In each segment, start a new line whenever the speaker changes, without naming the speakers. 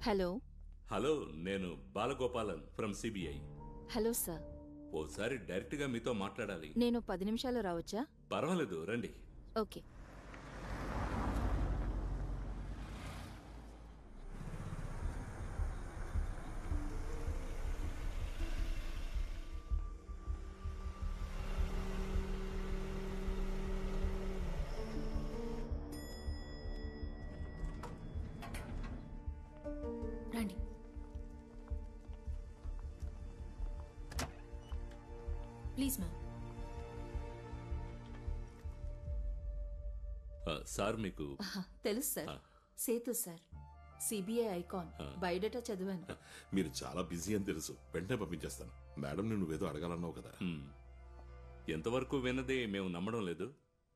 Hello.
Hello, నేను Balagopalan from CBI.
Hello sir.
ఓసారి direct గా మీతో మాట్లాడాలి.
నేను 10 నిమిషాల్లో రావచ్చా?
పర్వాలేదు, రండి.
ఓకే. రండి. Please ma'am.
సార్ మీకు
తెలుసు sir, Sethu sir, CBI icon. Biodata చదివాను.
మీరు చాలా బిజీ అని తెలుసు, వెంటనే పంపించేస్తాను. మేడం నువ్వేదో అడగాలన్నావు కదా.
ఎంతవరకు విన్నది మేము నమ్మడం లేదు,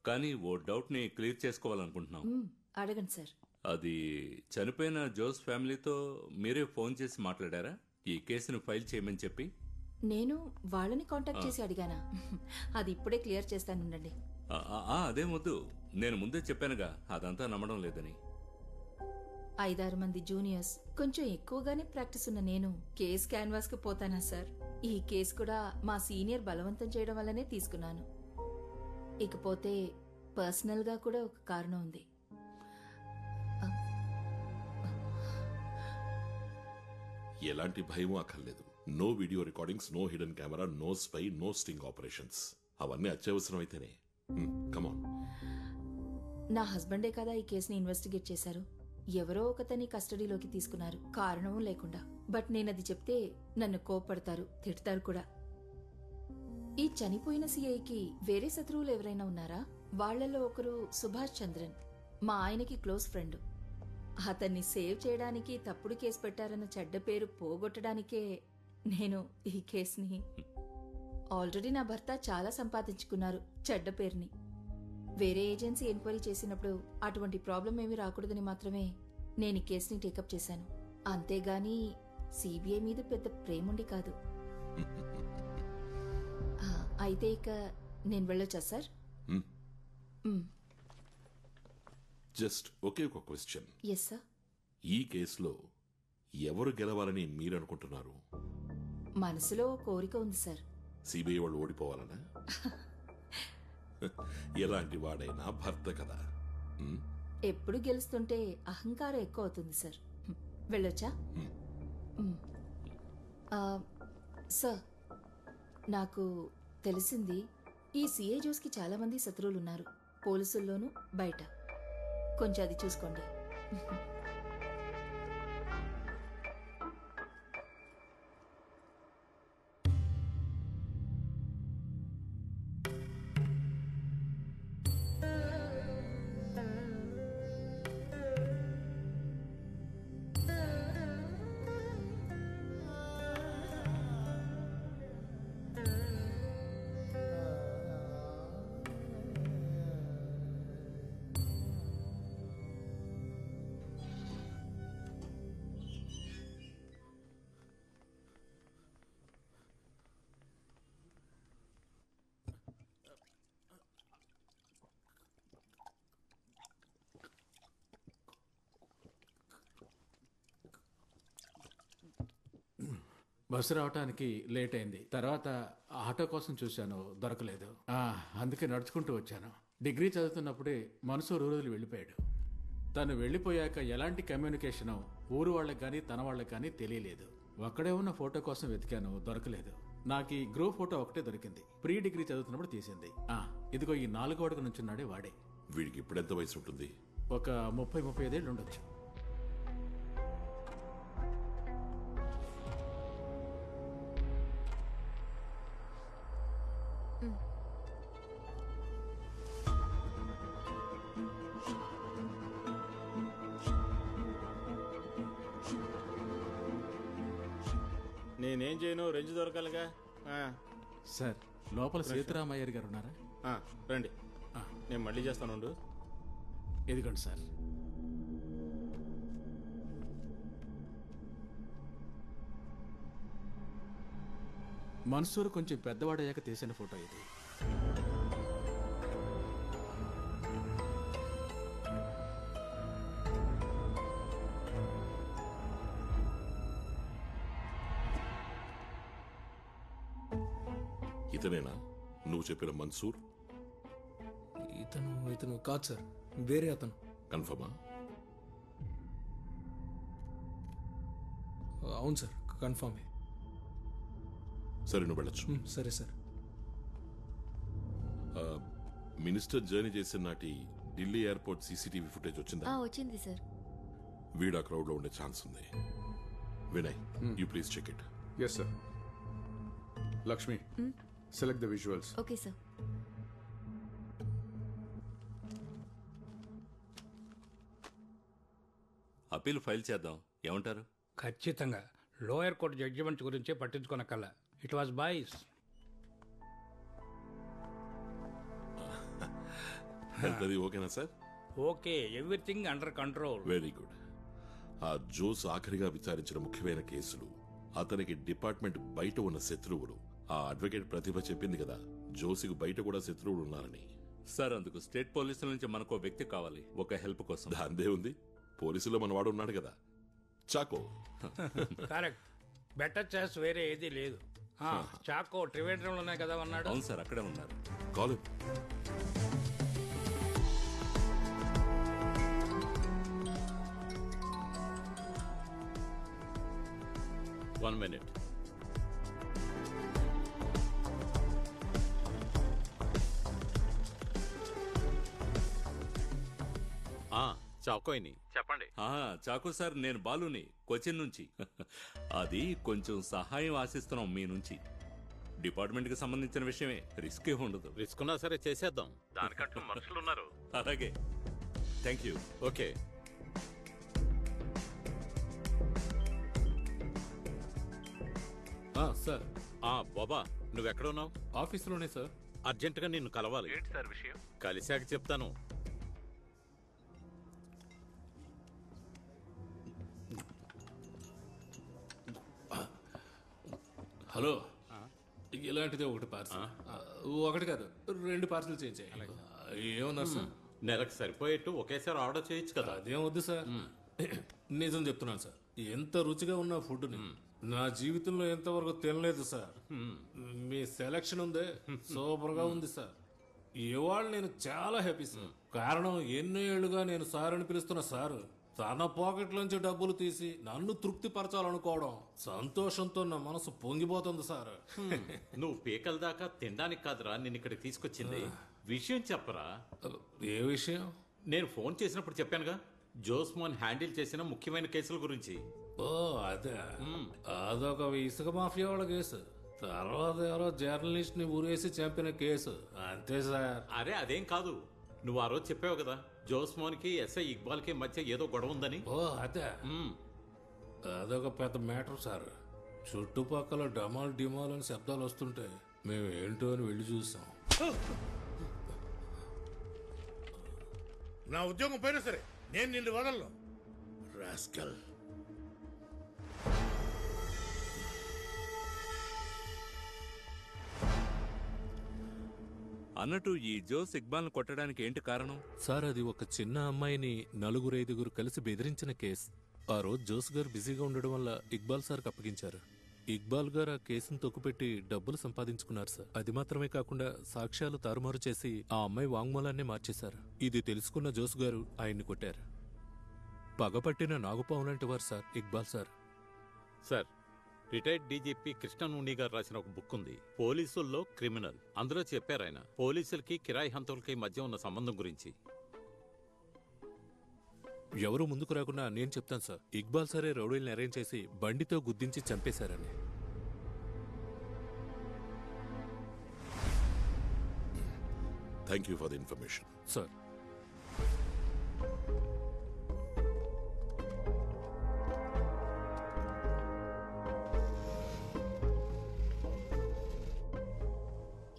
కానీ ఓ డౌట్ ని క్లియర్ చేసుకోవాలనుకుంటున్నాం.
అడగండి సార్.
అది చనిపోయిన జోస్ ఫ్యామిలీతో మీరే ఫోన్ చేసి మాట్లాడారా ఈ కేసును ఫైల్ చేయమని చెప్పి?
నేను వాళ్ళని కాంటాక్ట్ చేసి అడిగానా? అది ఇప్పుడే క్లియర్ చేస్తానుండండి.
అదేం వద్దు, నేను ముందే చెప్పానుగా అదంతా నమ్మడం లేదని.
5-6 మంది జూనియర్స్, కొంచెం ఎక్కువగానే ప్రాక్టీస్ ఉన్న నేను కేస్ క్యాన్వాస్ కు పోతానా సార్? ఈ కేసు కూడా మా సీనియర్ బలవంతం చేయడం వల్లనే తీసుకున్నాను. ఇకపోతే పర్సనల్ గా కూడా ఒక కారణం ఉంది.
ఎలాంటి భయం అక్కర్లేదు. No video recordings, no hidden camera, no spy, no sting operations. అవన్నీ అత్యవసరం అయితేనే. కమాన్.
నా హస్బెండే కదా ఈ కేసుని ఇన్వెస్టిగేట్ చేశారు. ఎవరో ఒకతని కస్టడీలోకి తీసుకున్నారు, కారణం లేకుండా. బట్ నేనది చెప్తే నన్ను కోప్పడతారు, తిడతారు కూడా. ఈ చనిపోయిన సిఐకి వేరే శత్రువులు ఎవరైనా ఉన్నారా? వాళ్లలో ఒకరు సుభాష్ చంద్రన్, మా ఆయనకి క్లోజ్ ఫ్రెండ్. అతన్ని సేవ్ చేయడానికి తప్పుడు కేసు పెట్టారన్న చెడ్డ పేరు పోగొట్టడానికే నేను ఈ కేసుని. ఆల్రెడీ నా భర్త చాలా సంపాదించుకున్నారు చెడ్డ పేరుని. వేరే ఏజెన్సీ ఎంక్వైరీ చేసినప్పుడు అటువంటి ప్రాబ్లం ఏమీ రాకూడదని మాత్రమే నేను ఈ కేసుని టేకప్ చేశాను. అంతేగాని సిబిఐ మీద పెద్ద ప్రేముండి కాదు. అయితే ఇక నేను వెళ్ళొచ్చా సార్?
జస్ట్ ఒకే ఒక క్వశ్చన్.
Yes sir.
ఈ కేసులో ఎవరు గెలవాలని మీరనుకుంటున్నారు?
మనసులో కోరిక ఉంది సార్.
సిబిఐ వాళ్ళు ఓడిపోవాలనా? ఎలాంటి వాడైనా భర్త కదా.
ఎప్పుడు గెలుస్తుంటే అహంకారం ఎక్కువ అవుతుంది సార్. వెళ్ళొచ్చా? సార్, నాకు తెలిసింది ఈ సిఐ జోస్కి చాలా మంది శత్రువులున్నారు, పోలీసుల్లోనూ బయట. కొంచెం అది చూసుకోండి.
బస్సు రావటానికి లేట్ అయింది. తర్వాత ఆటో కోసం చూశాను, దొరకలేదు. అందుకే నడుచుకుంటూ వచ్చాను. డిగ్రీ చదువుతున్నప్పుడే మనసు రోజులు వెళ్ళిపోయాడు. తను వెళ్ళిపోయాక ఎలాంటి కమ్యూనికేషన్ ఊరు వాళ్ళకి కానీ తన వాళ్ళకి కానీ తెలియలేదు. ఒక్కడే ఉన్న ఫోటో కోసం వెతికాను, దొరకలేదు. నాకు ఈ గ్రూప్ ఫోటో ఒకటే దొరికింది. ప్రీ డిగ్రీ చదువుతున్నప్పుడు తీసింది. ఇదిగో ఈ 4వ అడుగు నుంచున్నాడే వాడే.
వీడికి ఇప్పుడెంత వయసు ఉంటుంది?
ఒక 30-35 ఏళ్ళు ఉండొచ్చు.
నేనేం చేయను, రెంజ్ దొరకాలిగా.
సార్, లోపల సీతారామయ్యర్ గారు ఉన్నారా?
రండి, నేను మళ్ళీ చేస్తాను.
ఎదిగోండి సార్. మన్సూర్ కొంచెం పెద్దవాడయ్యాక తీసిన ఫోటో ఇది.
ఇతనేనా నువ్వు చెప్పిన మన్సూర్?
ఇతను కాదు సార్, వేరే అతను.
కన్ఫర్మా?
అవును సార్, కన్ఫర్మే.
సరే, నువ్వు వెళ్ళొచ్చు.
సరే సార్.
మినిస్టర్ జర్నీ చేసిన నాటి ఢిల్లీ ఎయిర్పోర్ట్ సీసీటీవీ ఫుటేజ్ వచ్చిందా?
వచ్చింది సార్.
వీడు ఆ క్రౌడ్ లో ఉండే ఛాన్స్ ఉంది. Vinay, you please check it.
Yes, sir. Lakshmi, select the visuals.
Okay sir.
Appeal file చేద్దాం, ఏమంటారు?
ఖచ్చితంగా లోయర్ కోర్టు జడ్జిమెంట్ గురించే పట్టించుకోనక్కల. It was boys.
అది ఓకేనా sir?
Okay, everything under control.
Very good. ఆ జోస్ ఆఖరిగా విచారించిన ముఖ్యమైన కేసులు, అతనికి డిపార్ట్మెంట్ బయట ఉన్న శత్రువులు. ఆ అడ్వకేట్ ప్రతిభ చెప్పింది కదా, జోసికి బయట కూడా శత్రువులు ఉన్నారని.
సార్, అందుకు స్టేట్ పోలీసుల నుంచి మనకు ఓ వ్యక్తి కావాలి, ఒక హెల్ప్ కోసం.
దాందే ఉంది, పోలీసులో మనవాడు ఉన్నాడు కదా, చాకో.
కరెక్ట్. బెటర్ చాయిస్ వేరే ఏది లేదు. చాకో ట్రివేండ్రంలోనే కదా ఉన్నాడు.
అవును సార్, అక్కడే ఉన్నారు.
కాల్.
1 minute. చాకోయిని చెప్పండి.
చాకు సార్, నేను బాలుని, కొచ్చిన్ నుంచి. అది కొంచెం సహాయం ఆశిస్తున్నాం మీ నుంచి. డిపార్ట్మెంట్ కి సంబంధించిన విషయమే, రిస్క్ ఉండదు.
రిస్క్ ఉన్నా సరే చేసేద్దాం, దానికంటూ మనుషులు ఉన్నారు.
అలాగే, థ్యాంక్ యూ.
ఓకే.
సార్.
బాబా, నువ్వెక్కడ ఉన్నావు?
ఆఫీసులోనే సార్.
అర్జెంటుగా నిన్ను కలవాలి.
ఏంటి సార్ విషయం?
కలిశాక చెప్తాను.
హలో, ఇలాంటిదే ఒకటి పార్సల్. ఒకటి కాదు, 2 పార్సల్ చేయించాయి. ఏమన్నారు సార్?
నెలకు సరిపోయేట్టు ఒకేసారి ఆర్డర్ చేయొచ్చు కదా.
అదేం వద్దు సార్. నిజం చెప్తున్నాను సార్, ఎంత రుచిగా ఉన్న ఫుడ్ని నా జీవితంలో ఎంతవరకు తినలేదు సార్. మీ సెలక్షన్ ఉందే, సూపర్ గా ఉంది సార్. ఇవాళ నేను చాలా హ్యాపీ సార్. కారణం, ఎన్నో ఏళ్లుగా నేను సార్ అని పిలుస్తున్న సార్ తన పాకెట్లోంచి డబ్బులు తీసి నన్ను తృప్తి పరచాలనుకోవడం, సంతోషంతో నా మనసు పొంగిపోతుంది సార్.
నువ్వు పీకల దాకా తినడానికి కాదురా నిన్ను ఇక్కడ తీసుకొచ్చింది. విషయం చెప్పరా.
ఏ విషయం?
నేను ఫోన్ చేసినప్పుడు చెప్పానుగా, జోస్మాన్ హ్యాండిల్ చేసిన ముఖ్యమైన కేసుల గురించి.
ఓ అదే, అదొక ఇసుక మాఫియా వాళ్ళ కేసు. తర్వాత ఎవరో జర్నలిస్ట్ ని ఊరేసి చంపిన కేసు, అంతే సార్.
అరే అదేం కాదు, నువ్వు ఆ రోజు చెప్పావు కదా, జోస్మాన్ కి ఎస్ఐ ఇక్బాల్ కి మధ్య ఏదో గొడవ ఉందని.
ఓ అదే, అదొక పెద్ద మ్యాటర్ సార్. చుట్టుపక్కల డమాల్ డిమాల్ అని శబ్దాలు వస్తుంటే మేము ఏంటో అని వెళ్ళి చూసాం.
నా ఉద్యోగం పోయినా సరే నేను నిన్ను వదలను, రాస్కల్.
అన్నట్టు ఈ జోస్ ఇక్బాల్ను కొట్టడానికి ఏంటి కారణం?
సార్, అది ఒక చిన్న అమ్మాయిని 4-5 కలిసి బెదిరించిన కేసు. ఆ రోజు జోస్ గారు బిజీగా ఉండడం వల్ల ఇక్బాల్ సార్కి అప్పగించారు. ఇక్బాల్ గారు ఆ కేసును తొక్కుపెట్టి డబ్బులు సంపాదించుకున్నారు సార్. అది మాత్రమే కాకుండా సాక్ష్యాలు తారుమారు చేసి ఆ అమ్మాయి వాంగ్మూలాన్నే మార్చేశారు. ఇది తెలుసుకున్న జోస్ గారు ఆయన్ని కొట్టారు. పగపట్టిన నాగుపాము లాంటి వారు sir Iqbal sir.
Sir, retired DGP Krishnanuni గారు రాసిన ఒక బుక్ ఉంది, పోలీసుల్లో క్రిమినల్. అందులో చెప్పారు ఆయన పోలీసులకి కిరాయి హంతకులకి మధ్య ఉన్న సంబంధం గురించి.
ఎవరు ముందుకు రాకుండా నేను చెప్తాను సార్, ఇక్బాల్ సారే రౌడీల్ని అరేంజ్ చేసి బండితో గుద్దించి చంపేశారని.
Thank you for the information
sir.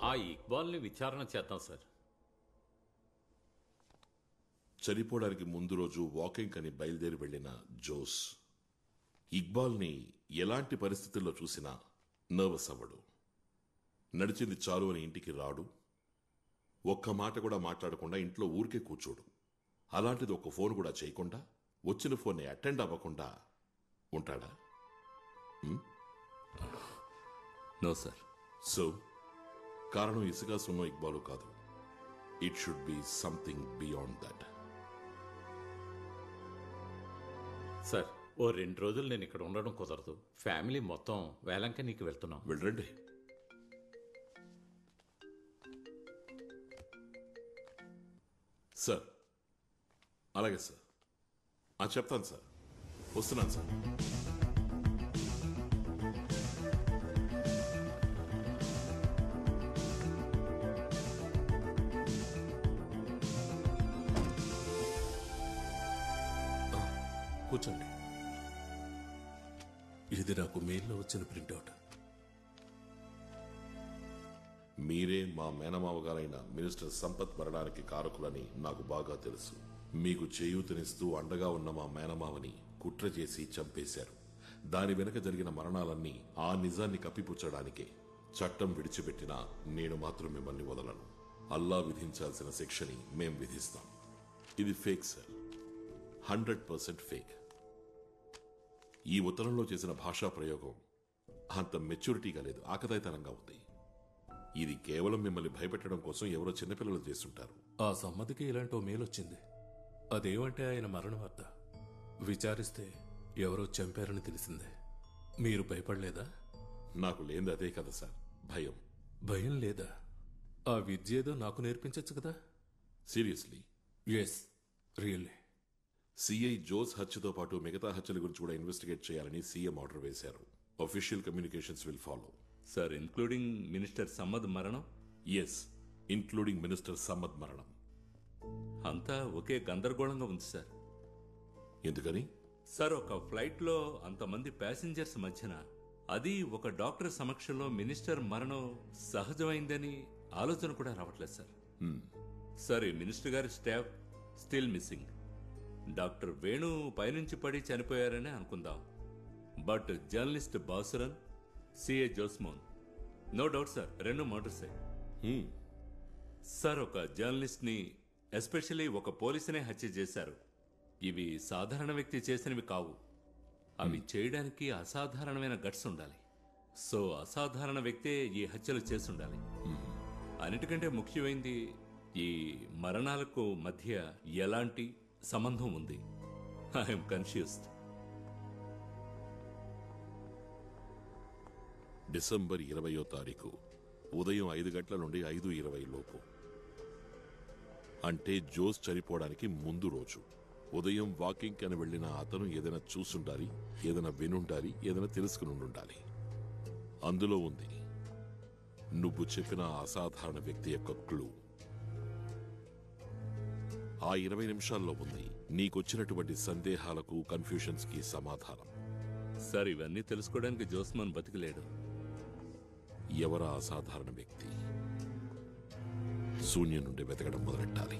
ఆ ఇక్బాల్ని విచారణ చేద్దాం సార్.
చనిపోవడానికి ముందు రోజు వాకింగ్ అని బయలుదేరి వెళ్లిన జోస్ ఇక్బాల్ని ఎలాంటి పరిస్థితుల్లో చూసినా నర్వస్ అవ్వడు. నడిచింది చాలు అని ఇంటికి రాడు. ఒక్క మాట కూడా మాట్లాడకుండా ఇంట్లో ఊరికే కూర్చోడు. అలాంటిది ఒక ఫోన్ కూడా చేయకుండా, వచ్చిన ఫోన్ని అటెండ్ అవ్వకుండా ఉంటాడా?
No sir.
సో కారణం ఇసుక సున్నం ఇక్బాలు కాదు. It should be something beyond that.
Sir, ఓ 2 రోజులు నేను ఇక్కడ ఉండడం కుదరదు. ఫ్యామిలీ మొత్తం వేలంకనీకి వెళ్తున్నాం.
వెళ్ళండి. సార్, అలాగే సార్. చెప్తాను సార్. వస్తున్నాను సార్.
కూర్చోండి. ఇది నాకు మెయిల్లో వచ్చిన ప్రింటౌట్.
మీరే మా మేనమావ గారైన మినిస్టర్ సంపత్ మరణానికి కారకులని నాకు బాగా తెలుసు. మీకు చేయూతనిస్తూ అండగా ఉన్న మా మేనమావని కుట్ర చేసి చంపేశారు. దాని వెనుక జరిగిన మరణాలన్నీ ఆ నిజాన్ని కప్పిపుచ్చడానికే. చట్టం విడిచిపెట్టినా నేను మాత్రం మిమ్మల్ని వదలను. అల్లా విధించాల్సిన శిక్షని మేం విధిస్తాం. ఇది ఫేక్ సార్, 100% ఫేక్. ఈ ఉత్తరంలో చేసిన భాషా ప్రయోగం అంత మెచ్యూరిటీగా లేదు, ఆకతాయితనంగా ఉంది. ఇది కేవలం మిమ్మల్ని భయపెట్టడం కోసం ఎవరో చిన్నపిల్లలు చేస్తుంటారు.
ఆ సమ్మతికి ఇలాంటి ఓ మెయిల్ వచ్చింది. అదేమంటే ఆయన మరణ వార్త. విచారిస్తే ఎవరో చంపారని తెలిసిందే. మీరు భయపడలేదా?
నాకు లేనిది అదే కదా సార్, భయం.
భయం లేదా? ఆ విద్య ఏదో నాకు నేర్పించచ్చు కదా.
Seriously?
Yes, really.
CI Jose హత్యతో పాటు మిగతా హత్యల గురించి కూడా ఇన్వెస్టిగేట్ చేయాలని సీఎం ఆర్డర్ వేశారు. Official communications will follow.
Sir, including minister Sammad మరణం?
ఎస్, ఇన్క్లూడింగ్ మినిస్టర్ సమ్మద్ మరణం.
అంతా ఒకే గందరగోళంగా ఉంది సార్.
ఎందుకని?
సార్, ఒక ఫ్లైట్లో అంతమంది ప్యాసింజర్స్ మధ్యన, అది ఒక డాక్టర్ సమక్షంలో మినిస్టర్ మరణం సహజమైందని ఆలోచన కూడా రావట్లేదు సార్. సార్, ఈ మినిస్టర్ గారి staff still missing. Doctor Venu పైనుంచి పడి చనిపోయారనే అనుకుందాం. But journalist Basuran, CA Josemon, no doubt sir, 2 మర్డర్సే. సార్, ఒక జర్నలిస్ట్ ని, ఎస్పెషల్లీ ఒక పోలీసునే హత్య చేశారు. ఇవి సాధారణ వ్యక్తి చేసినవి కావు. అవి చేయడానికి అసాధారణమైన గట్స్ ఉండాలి. సో అసాధారణ వ్యక్తే ఈ హత్యలు చేసుండాలి. అన్నిటికంటే ముఖ్యమైనది, ఈ మరణాలకు మధ్య ఎలాంటి సంబంధం ఉంది? I'm confused.
డిసెంబర్ 20వ తారీఖు ఉదయం 5 గంటల నుండి 5:20 లోపు, అంటే జోస్ చనిపోవడానికి ముందు రోజు ఉదయం వాకింగ్ అని వెళ్లిన అతను ఏదైనా చూసుండాలి, ఏదైనా వినుండాలి, ఏదైనా తెలుసుకుని ఉండాలి. అందులో ఉంది నువ్వు చెప్పిన అసాధారణ వ్యక్తి యొక్క క్లూ. ఆ 20 నిమిషాల్లో ఉంది నీకొచ్చినటువంటి సందేహాలకు, కన్ఫ్యూషన్స్ కి సమాధానం.
సార్, ఇవన్నీ తెలుసుకోవడానికి జోస్మాన్ బతికిలేడు.
ఎవరా అసాధారణ వ్యక్తి? శూన్యం నుండి వెతకడం మొదలెట్టాలి.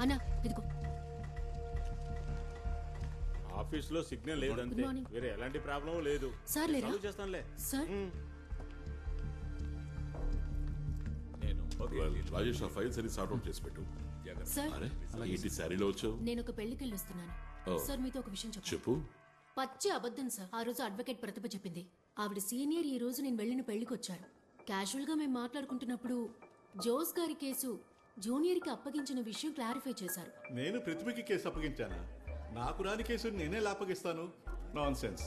అన్నా, ఇదిగో.
ఆఫీస్లో సిగ్నల్ లేదంతే, వేరే ఎలాంటి ప్రాబ్లం లేదు.
సార్ లేరా?
చేస్తానులే
సార్.
రాజేష్, ఆ ఫైల్స్ అని సార్ట్ అవుట్ చేసి పెట్టు.
సార్,
అరే, ఏంటి శారీలో వచ్చావు?
నేను ఒక పెళ్లికి వస్తున్నాను. సార్, మీతో ఒక విషయం
చెప్పు.
పచ్చి అబద్ధం సార్. ఆ రోజు అడ్వకేట్ ప్రతిభ చెప్పింది. ఆవిడ సీనియర్. ఈ రోజు నేను వెళ్ళిన పెళ్లికి వచ్చారు. క్యాజువల్ గా మేము మాట్లాడుకుంటున్నప్పుడు జోస్ గారి కేసు జూనియర్ కి అప్పగించిన విషయం క్లారిఫై చేశారు.
నేను ప్రతిభకి కేసు అప్పగించానా? నాకు రాని కేసు నేనే అప్పగిస్తాను? Nonsense.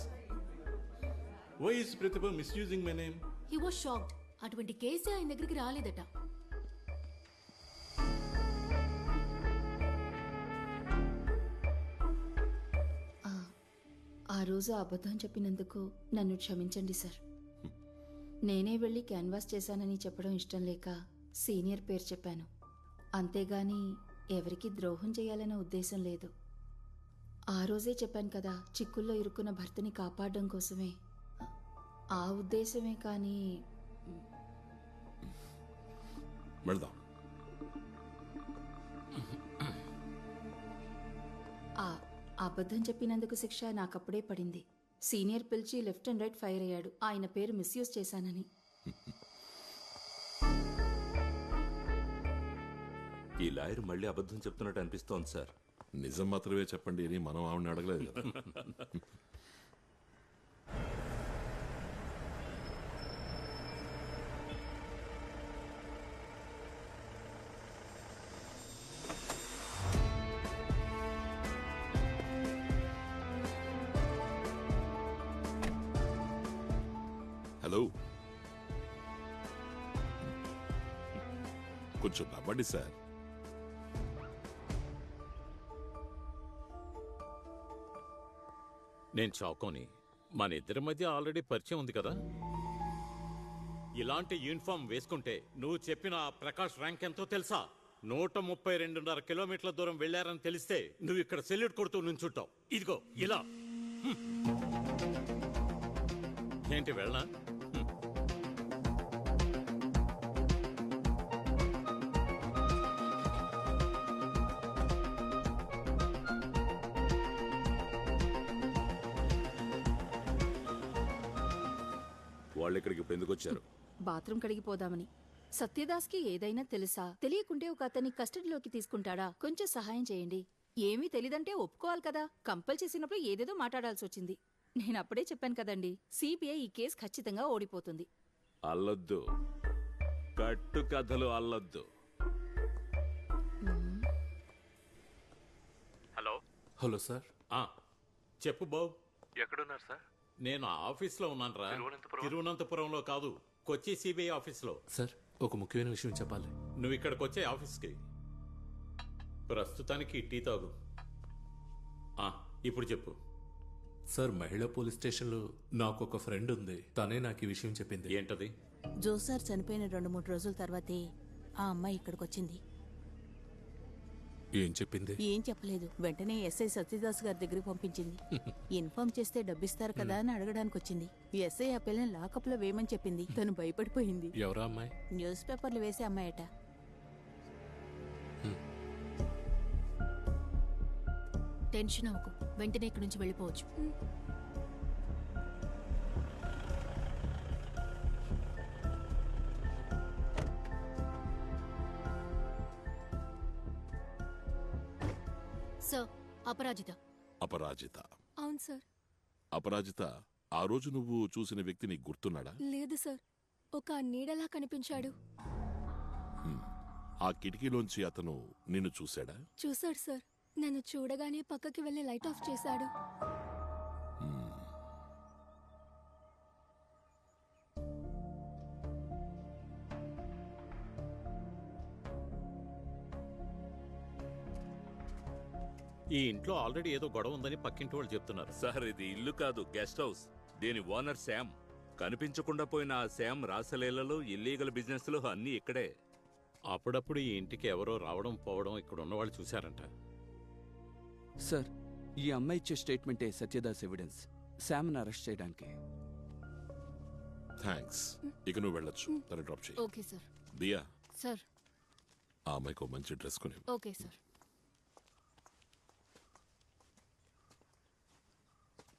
Why is Prathibha misusing my name?
He was shocked. అటువంటి కేసే ఆయన దగ్గరికి రాలేదట.
ఆ రోజు అబద్ధం చెప్పినందుకు నన్ను క్షమించండి సార్. నేనే వెళ్ళి క్యాన్వాస్ చేశానని చెప్పడం ఇష్టం లేక సీనియర్ పేరు చెప్పాను. అంతేగాని ఎవరికి ద్రోహం చేయాలనే ఉద్దేశం లేదు. ఆ రోజే చెప్పాను కదా, చిక్కుల్లో ఇరుక్కున్న భర్తని కాపాడడం కోసమే. ఆ ఉద్దేశమే కానీ
వెళ్దాం.
అబద్ధం చెప్పినందుకు శిక్ష నాకప్పుడే పడింది. సీనియర్ పిలిచి లెఫ్ట్ అండ్ రైట్ ఫైర్ అయ్యాడు, ఆయన పేరు మిస్యూజ్ చేశానని.
ఈ లాయర్ మళ్ళీ అబద్ధం చెప్తున్నట్టు అనిపిస్తోంది సార్.
నిజం మాత్రమే చెప్పండి అని మనం ఆవిడని అడగలేదు కదా. హలో, కొంచెం నవ్వండి సార్.
నేను చాకోని. మన ఇద్దరి మధ్య ఆల్రెడీ పరిచయం ఉంది కదా. ఇలాంటి యూనిఫామ్ వేసుకుంటే నువ్వు చెప్పిన ప్రకాష్ ర్యాంక్ ఎంతో తెలుసా? 132.5 కిలోమీటర్ల దూరం వెళ్లారని తెలిస్తే నువ్వు ఇక్కడ సెల్యూట్ కొడుతూ నుంచుంటావు. ఇదిగో ఇలా. ఏంటి వెళ్ళనా?
వాళ్ళు ఇక్కడికి ఇప్పుడు ఎందుకు వచ్చారు?
బాత్రూమ్ కడిగిపోదామని. సత్యదాస్కి ఏదైనా తెలుసా? తెలియకుంటే ఒక అతన్ని కస్టడీలోకి తీసుకుంటాడా? కొంచెం సహాయం చేయండి. ఏమీ తెలీదంటే ఒప్పుకోవాలి కదా. కంపల్ చేసినప్పుడు ఏదేదో మాట్లాడాల్సి వచ్చింది. నేను అప్పుడే చెప్పాను కదండి, సిబిఐ ఈ కేసు ఖచ్చితంగా ఓడిపోతుంది.
అల్లొద్దు, కట్టు కథలు అల్లొద్దు.
హలో.
Hello sir.
చెప్పు బాబు.
ఎక్కడున్నారు సార్?
నేను ఆఫీస్లో ఉన్నాను రా. తిరువనంతపురంలో కాదు, కొచ్చి సిబిఐ ఆఫీస్లో.
సార్, ఒక ముఖ్యమైన విషయం చెప్పాలి.
నువ్వు ఇక్కడికి వచ్చే ఆఫీస్కి. ప్రస్తుతానికి టీ తాగు. ఇప్పుడు చెప్పు.
సార్, మహిళా పోలీస్ స్టేషన్లో నాకు ఒక ఫ్రెండ్ ఉంది. తనే నాకు ఈ విషయం చెప్పింది.
ఏంటది?
జోసార్ చనిపోయిన 2-3 రోజుల తర్వాతే ఆ అమ్మాయి ఇక్కడికి వచ్చింది.
ఏం చెప్పింది?
ఏం చెప్పలేదు. వెంటనే ఎస్ఐ సత్యదాస్ గారి దగ్గరికి పంపించింది. ఇన్ఫార్మ్ చేస్తే డబ్బిస్తారు కదా అని అడగడానికి వచ్చింది. ఎస్ఐ ఆ పిల్లని లాకప్ లో వేయమని చెప్పింది. తను భయపడిపోయింది.
ఎవరా అమ్మాయి?
న్యూస్ పేపర్లు వేసే అమ్మాయట.
టెన్షన్ అవ్వకు, వెంటనే ఇక్కడి నుంచి వెళ్ళిపోవచ్చు. సార్, అపరాజిత.
అపరాజిత?
అవును సార్.
అపరాజిత, ఆ రోజు నువ్వు చూసిన వ్యక్తి నీకు గుర్తున్నాడా?
లేదు సార్, ఒక నీడలా కనిపించాడు.
ఆ కిటికీలోంచి అతను నిన్ను చూశాడా?
చూశాడు సార్. నన్ను చూడగానే పక్కకి వెళ్ళి లైట్ ఆఫ్ చేశాడు.
ఈ ఇంట్లో ఆల్రెడీ ఏదో గొడవ ఉందని పక్కింటి వాళ్ళు చెప్తున్నారు.
సార్, ఇది ఇల్లు కాదు, గెస్ట్ హౌస్. దీని ఓనర్ శామ్. కనిపించకుండా పోయిన ఆ శామ్ రాసలీలలు, ఇల్లీగల్ బిజినెస్లు అన్నీ ఇక్కడే.
అప్పుడప్పుడు ఈ ఇంటికి ఎవరో రావడం పోవడం ఇక్కడ ఉన్నవాళ్ళు చూశారంట.
సార్, ఈ అమ్మాయి ఇచ్చే స్టేట్మెంటే సత్యదాస్ ఎవిడెన్స్ శామ్ని అరెస్ట్ చేయడానికి.
థ్యాంక్స్. ఇక నువ్వు వెళ్ళొచ్చు. తన డ్రాప్ చేయి.
Okay sir.
దియా,
సార్.
ఆ అమ్మాయికి మంచి డ్రెస్ కొని.
Okay sir.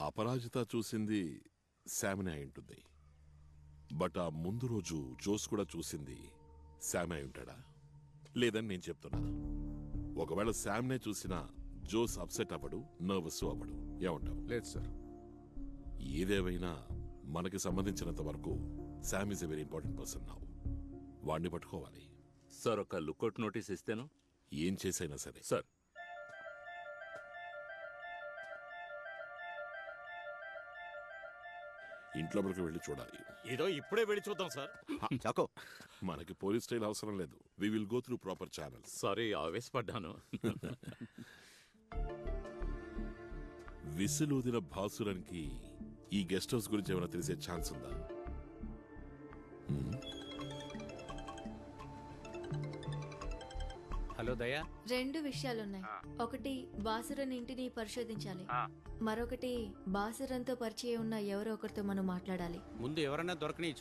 అపరాజిత చూసింది శామ్నే అయి ఉంటుంది. బట్ ఆ ముందు రోజు జోస్ కూడా చూసింది శామ్ అయి ఉంటాడా? లేదని నేను చెప్తున్నా. ఒకవేళ శామ్నే చూసినా జోస్ అప్సెట్ అవ్వడు, నర్వస్ అవ్వడు. ఏమంటావు?
లేదు సార్.
ఏదేవైనా మనకి సంబంధించినంత వరకు Sam is a very important person. Now వాడిని పట్టుకోవాలి.
సార్, ఒక లుక్అవుట్ నోటీస్ ఇస్తేను?
ఏం చేసైనా సరే.
సార్,
ఇంటి ఇంట్లోకి వెళ్ళి చూడాలి.
ఏదో ఇప్పుడే వెళ్ళి చూద్దాం సార్.
చాకో,
మనకి పోలీస్ స్టైల్ అవసరం లేదు. We will go through proper channels.
Sorry, ఆవేశపడ్డాను.
విసులూదిన భాసురానికి ఈ గెస్ట్ హౌస్ గురించి ఏమైనా తెలిసే ఛాన్స్ ఉందా?
హలో దయా.
2 విషయాలున్నాయి. ఒకటి బాసురన్ ఇంటిని పరిశోధించాలి. మరొకటి బాసురన్తో పరిచయం ఉన్న ఎవరో ఒకరితో మనం మాట్లాడాలి.
ముందు ఎవరన్నా దొరకని